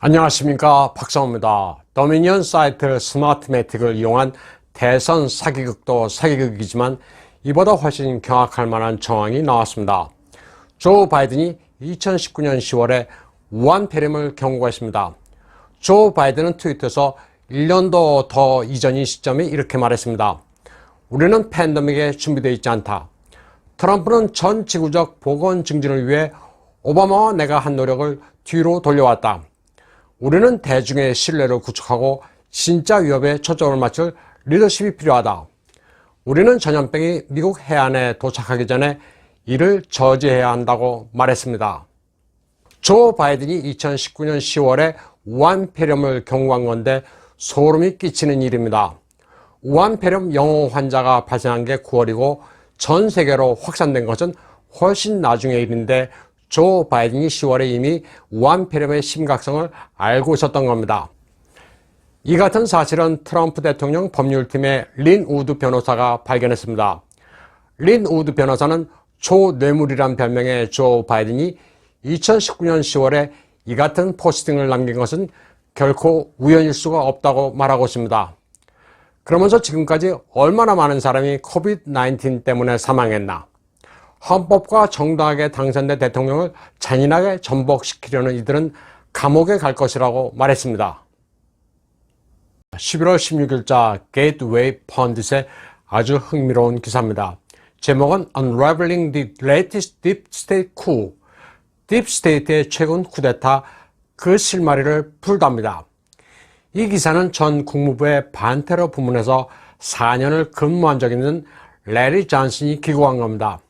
안녕하십니까, 박성호입니다. 더미니언 사이트 스마트매틱을 이용한 대선 사기극도 사기극이지만 이보다 훨씬 경악할 만한 정황이 나왔습니다. 조 바이든이 2019년 10월에 우한 폐렴을 경고했습니다. 조 바이든은 트위터에서 1년도 더 이전인 시점에 이렇게 말했습니다. 우리는 팬데믹에 준비되어 있지 않다. 트럼프는 전 지구적 보건 증진을 위해 오바마와 내가 한 노력을 뒤로 돌려왔다. 우리는 대중의 신뢰를 구축하고 진짜 위협에 초점을 맞출 리더십이 필요하다. 우리는 전염병이 미국 해안에 도착하기 전에 이를 저지해야 한다고 말했습니다. 조 바이든이 2019년 10월에 우한 폐렴을 경고한 건데 소름이 끼치는 일입니다. 우한 폐렴 영호 환자가 발생한 게 9월이고 전 세계로 확산된 것은 훨씬 나중의 일인데 조 바이든이 10월에 이미 우한 폐렴의 심각성을 알고 있었던 겁니다. 이 같은 사실은 트럼프 대통령 법률팀의 린 우드 변호사가 발견했습니다. 린 우드 변호사는 초뇌물이란 별명의 조 바이든이 2019년 10월에 이 같은 포스팅을 남긴 것은 결코 우연일 수가 없다고 말하고 있습니다. 그러면서 지금까지 얼마나 많은 사람이 코비드-19 때문에 사망했나, 헌법과 정당하게 당선된 대통령을 잔인하게 전복시키려는 이들은 감옥에 갈 것이라고 말했습니다. 11월 16일자 Gateway Pundit의 아주 흥미로운 기사입니다. 제목은 Unraveling the Latest Deep State Coup, 딥스테이트의 최근 쿠데타 그 실마리를 풀답니다. 이 기사는 전 국무부의 반테러 부문에서 4년을 근무한 적이 있는 레리 존슨이 기고한 겁니다.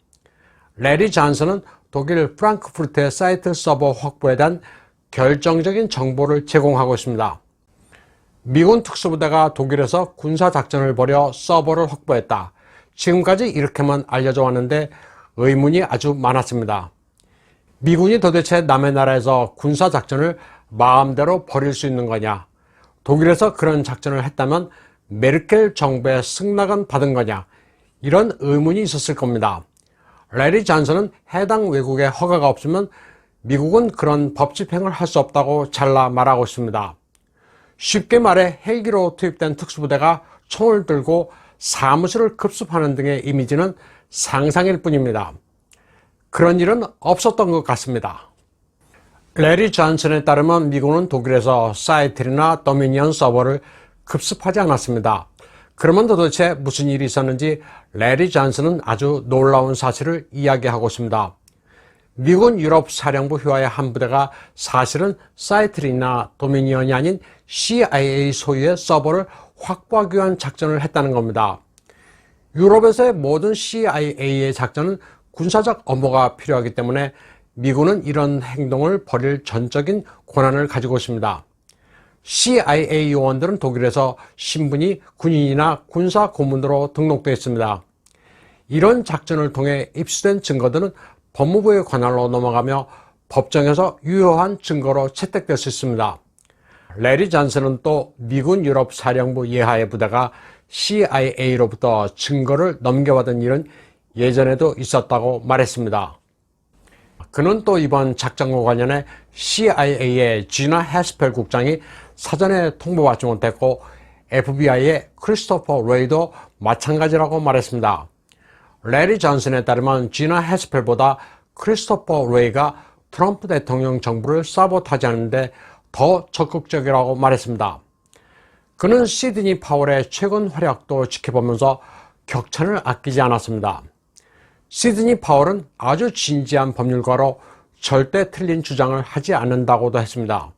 레리 존슨은 독일 프랑크푸르트의 사이트 서버 확보에 대한 결정적인 정보를 제공하고 있습니다. 미군 특수부대가 독일에서 군사작전을 벌여 서버를 확보했다. 지금까지 이렇게만 알려져 왔는데 의문이 아주 많았습니다. 미군이 도대체 남의 나라에서 군사작전을 마음대로 벌일 수 있는 거냐? 독일에서 그런 작전을 했다면 메르켈 정부의 승낙은 받은 거냐? 이런 의문이 있었을 겁니다. 레리 존슨은 해당 외국의 허가가 없으면 미국은 그런 법 집행을 할 수 없다고 잘라 말하고 있습니다. 쉽게 말해 헬기로 투입된 특수부대가 총을 들고 사무실을 급습하는 등의 이미지는 상상일 뿐입니다. 그런 일은 없었던 것 같습니다. 레리 존슨에 따르면 미국은 독일에서 사이틀이나 더미니언 서버를 급습하지 않았습니다. 그러면 도대체 무슨 일이 있었는지 레리 존슨은 아주 놀라운 사실을 이야기하고 있습니다. 미군 유럽 사령부 휘하의 한 부대가 사실은 사이틀이나 도미니언이 아닌 CIA 소유의 서버를 확보하기 위한 작전을 했다는 겁니다. 유럽에서의 모든 CIA의 작전은 군사적 업무가 필요하기 때문에 미군은 이런 행동을 벌일 전적인 권한을 가지고 있습니다. CIA 요원들은 독일에서 신분이 군인이나 군사 고문으로 등록되어 있습니다. 이런 작전을 통해 입수된 증거들은 법무부의 관할로 넘어가며 법정에서 유효한 증거로 채택될 수 있습니다. 레리 존슨은 또 미군 유럽 사령부 예하의 부대가 CIA로부터 증거를 넘겨받은 일은 예전에도 있었다고 말했습니다. 그는 또 이번 작전과 관련해 CIA의 지나 해스펠 국장이 사전에 통보받지 못했고 FBI의 크리스토퍼 레이도 마찬가지라고 말했습니다. 레리 존슨에 따르면 지나 해스펠보다 크리스토퍼 레이가 트럼프 대통령 정부를 사보타지하는데 더 적극적이라고 말했습니다. 그는 시드니 파월의 최근 활약도 지켜보면서 격찬을 아끼지 않았습니다. 시드니 파월은 아주 진지한 법률가로 절대 틀린 주장을 하지 않는다고도 했습니다.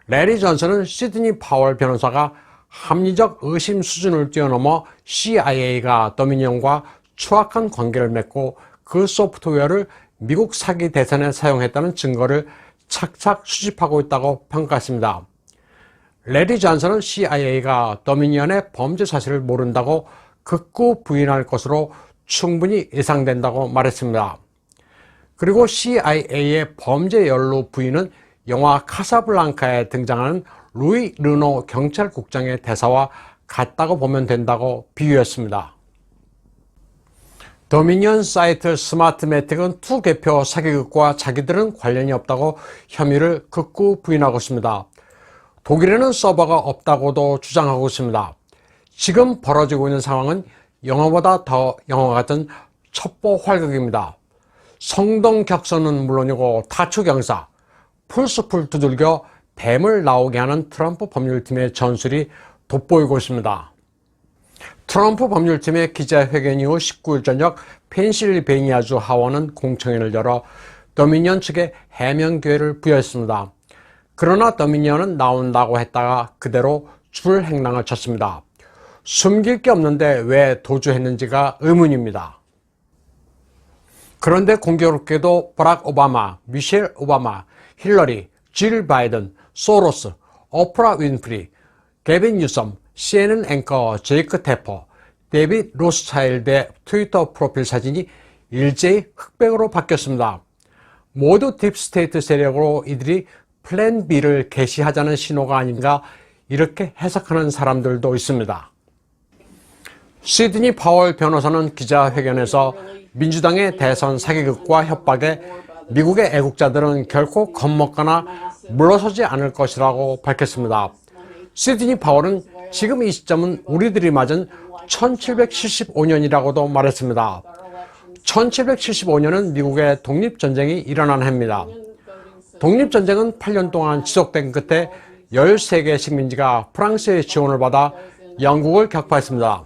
레리 존슨은 시드니 파월 변호사가 합리적 의심 수준을 뛰어넘어 CIA가 더미니언과 추악한 관계를 맺고 그 소프트웨어를 미국 사기 대선에 사용했다는 증거를 착착 수집하고 있다고 평가했습니다. 레리 존슨은 CIA가 더미니언의 범죄 사실을 모른다고 극구 부인할 것으로 충분히 예상된다고 말했습니다. 그리고 CIA의 범죄 연루 부인은 영화 카사블랑카에 등장하는 루이 르노 경찰국장의 대사와 같다고 보면 된다고 비유했습니다. 도미니언 사이트 스마트매틱은 투 개표 사기극과 자기들은 관련이 없다고 혐의를 극구 부인하고 있습니다. 독일에는 서버가 없다고도 주장하고 있습니다. 지금 벌어지고 있는 상황은 영화보다 더 영화 같은 첩보 활극입니다. 성동격선은 물론이고 다초경사, 풀숲을 두들겨 뱀을 나오게 하는 트럼프 법률팀의 전술이 돋보이고 있습니다. 트럼프 법률팀의 기자회견 이후 19일 저녁 펜실베이니아주 하원은 공청회를 열어 도미니언 측에 해명 기회를 부여했습니다. 그러나 도미니언은 나온다고 했다가 그대로 줄행랑을 쳤습니다. 숨길 게 없는데 왜 도주했는지가 의문입니다. 그런데 공교롭게도 버락 오바마, 미셸 오바마, 힐러리, 질 바이든, 소로스, 오프라 윈프리, 게빈 뉴섬, CNN 앵커 제이크 테퍼, 데이빗 로스차일드의 트위터 프로필 사진이 일제히 흑백으로 바뀌었습니다. 모두 딥스테이트 세력으로 이들이 플랜 B를 개시하자는 신호가 아닌가 이렇게 해석하는 사람들도 있습니다. 시드니 파월 변호사는 기자회견에서 민주당의 대선 사기극과 협박에 미국의 애국자들은 결코 겁먹거나 물러서지 않을 것이라고 밝혔습니다. 시드니 파월은 지금 이 시점은 우리들이 맞은 1775년이라고도 말했습니다. 1775년은 미국의 독립전쟁이 일어난 해입니다. 독립전쟁은 8년 동안 지속된 끝에 13개 식민지가 프랑스의 지원을 받아 영국을 격파했습니다.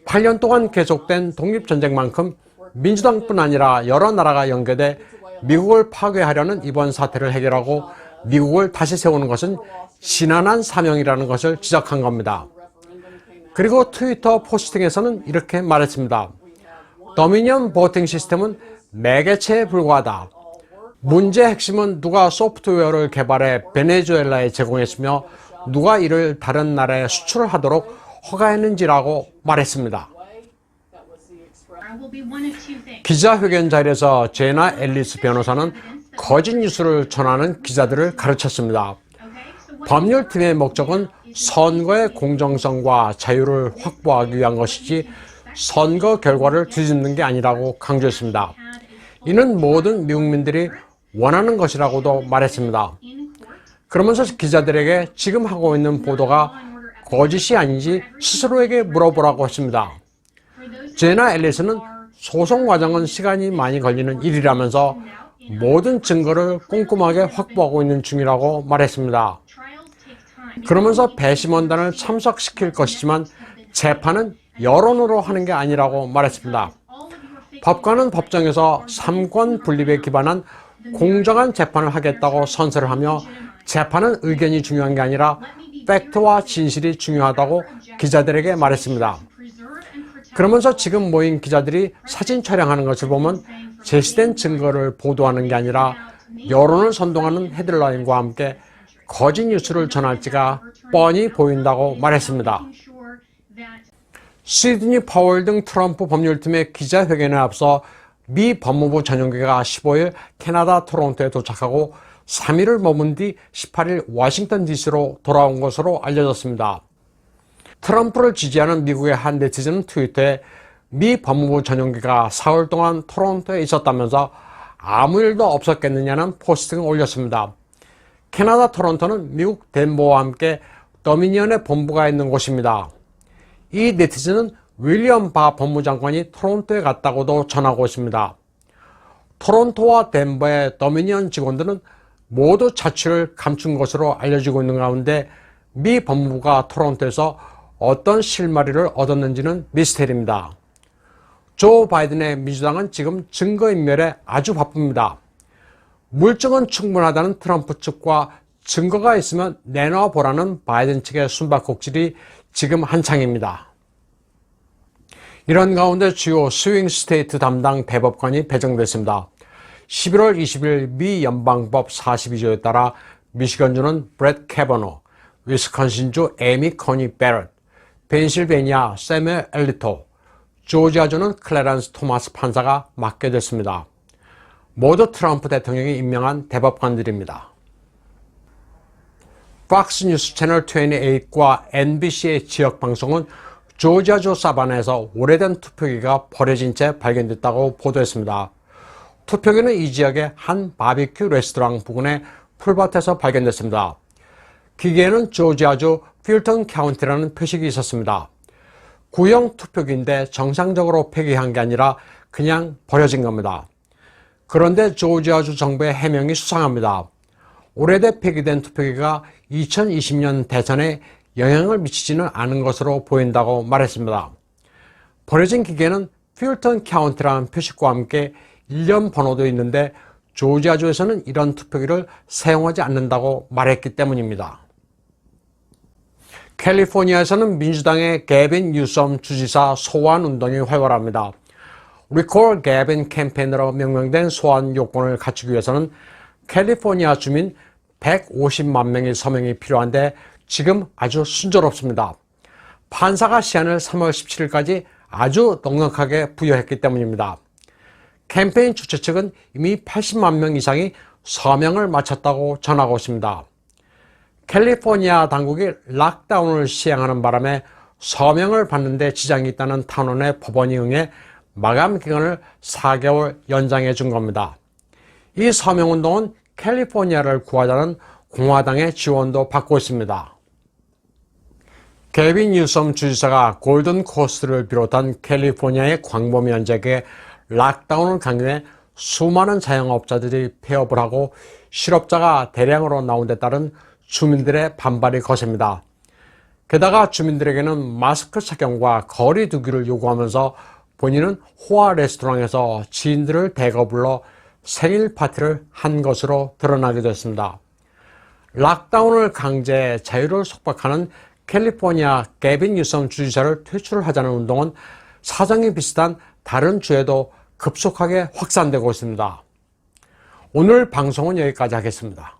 8년 동안 계속된 독립전쟁만큼 민주당뿐 아니라 여러 나라가 연계돼 미국을 파괴하려는 이번 사태를 해결하고 미국을 다시 세우는 것은 지난한 사명이라는 것을 지적한 겁니다. 그리고 트위터 포스팅에서는 이렇게 말했습니다. 도미니언 보팅 시스템은 매개체에 불과하다. 문제의 핵심은 누가 소프트웨어를 개발해 베네수엘라에 제공했으며 누가 이를 다른 나라에 수출하도록 허가했는지라고 말했습니다. 기자회견 자리에서 제나 앨리스 변호사는 거짓 뉴스를 전하는 기자들을 가르쳤습니다. 법률팀의 목적은 선거의 공정성과 자유를 확보하기 위한 것이지 선거 결과를 뒤집는 게 아니라고 강조했습니다. 이는 모든 미국민들이 원하는 것이라고도 말했습니다. 그러면서 기자들에게 지금 하고 있는 보도가 거짓이 아닌지 스스로에게 물어보라고 했습니다. 제나 앨리스는 소송 과정은 시간이 많이 걸리는 일이라면서 모든 증거를 꼼꼼하게 확보하고 있는 중이라고 말했습니다. 그러면서 배심원단을 참석시킬 것이지만 재판은 여론으로 하는 게 아니라고 말했습니다. 법관은 법정에서 삼권 분립에 기반한 공정한 재판을 하겠다고 선서를 하며 재판은 의견이 중요한 게 아니라 팩트와 진실이 중요하다고 기자들에게 말했습니다. 그러면서 지금 모인 기자들이 사진 촬영하는 것을 보면 제시된 증거를 보도하는 게 아니라 여론을 선동하는 헤드라인과 함께 거짓 뉴스를 전할지가 뻔히 보인다고 말했습니다. 시드니 파월 등 트럼프 법률팀의 기자회견에 앞서 미 법무부 전용기가 15일 캐나다 토론토에 도착하고 3일을 머문 뒤 18일 워싱턴 DC로 돌아온 것으로 알려졌습니다. 트럼프를 지지하는 미국의 한 네티즌은 트위터에 미 법무부 전용기가 4월 동안 토론토에 있었다면서 아무 일도 없었겠느냐는 포스팅을 올렸습니다. 캐나다 토론토는 미국 덴버와 함께 도미니언의 본부가 있는 곳입니다. 이 네티즌은 윌리엄 바 법무장관이 토론토에 갔다고도 전하고 있습니다. 토론토와 덴버의 도미니언 직원들은 모두 자취를 감춘 것으로 알려지고 있는 가운데 미 법무부가 토론토에서 어떤 실마리를 얻었는지는 미스테리입니다. 조 바이든의 민주당은 지금 증거인멸에 아주 바쁩니다. 물증은 충분하다는 트럼프 측과 증거가 있으면 내놔보라는 바이든 측의 숨바꼭질이 지금 한창입니다. 이런 가운데 주요 스윙 스테이트 담당 대법관이 배정됐습니다. 11월 20일 미 연방법 42조에 따라 미시건주는 브렛 캐버너, 위스콘신주 에미 커니 베럿, 펜실베니아 세뮤 엘리토, 조지아주는 클래런스 토마스 판사가 맡게 됐습니다. 모두 트럼프 대통령이 임명한 대법관들입니다. 팍스 뉴스 채널 28과 NBC의 지역 방송은 조지아주 사바나에서 오래된 투표기가 버려진 채 발견됐다고 보도했습니다. 투표기는 이 지역의 한 바비큐 레스토랑 부근의 풀밭에서 발견됐습니다. 기계에는 조지아주 필턴 카운티라는 표식이 있었습니다. 구형 투표기인데 정상적으로 폐기한 게 아니라 그냥 버려진 겁니다. 그런데 조지아주 정부의 해명이 수상합니다. 오래돼 폐기된 투표기가 2020년 대선에 영향을 미치지는 않은 것으로 보인다고 말했습니다. 버려진 기계는 필턴 카운티라는 표식과 함께 일련 번호도 있는데 조지아주에서는 이런 투표기를 사용하지 않는다고 말했기 때문입니다. 캘리포니아에서는 민주당의 게빈 뉴섬 주지사 소환 운동이 활발합니다. Recall Gavin 캠페인으로 명명된 소환 요건을 갖추기 위해서는 캘리포니아 주민 150만 명의 서명이 필요한데 지금 아주 순조롭습니다. 판사가 시한을 3월 17일까지 아주 넉넉하게 부여했기 때문입니다. 캠페인 주최 측은 이미 80만 명 이상이 서명을 마쳤다고 전하고 있습니다. 캘리포니아 당국이 락다운을 시행하는 바람에 서명을 받는 데 지장이 있다는 탄원에 법원이 응해 마감 기간을 4개월 연장해 준 겁니다. 이 서명운동은 캘리포니아를 구하자는 공화당의 지원도 받고 있습니다. 게빈 뉴섬 주지사가 골든 코스트를 비롯한 캘리포니아의 광범위한 지역에 락다운을 강요해 수많은 자영업자들이 폐업을 하고 실업자가 대량으로 나온 데 따른 주민들의 반발이 거셉니다. 게다가 주민들에게는 마스크 착용과 거리 두기를 요구하면서 본인은 호화 레스토랑에서 지인들을 대거 불러 생일 파티를 한 것으로 드러나게 됐습니다. 락다운을 강제해 자유를 속박하는 캘리포니아 게빈 뉴섬 주지사를 퇴출하자는 운동은 사정이 비슷한 다른 주에도 급속하게 확산되고 있습니다. 오늘 방송은 여기까지 하겠습니다.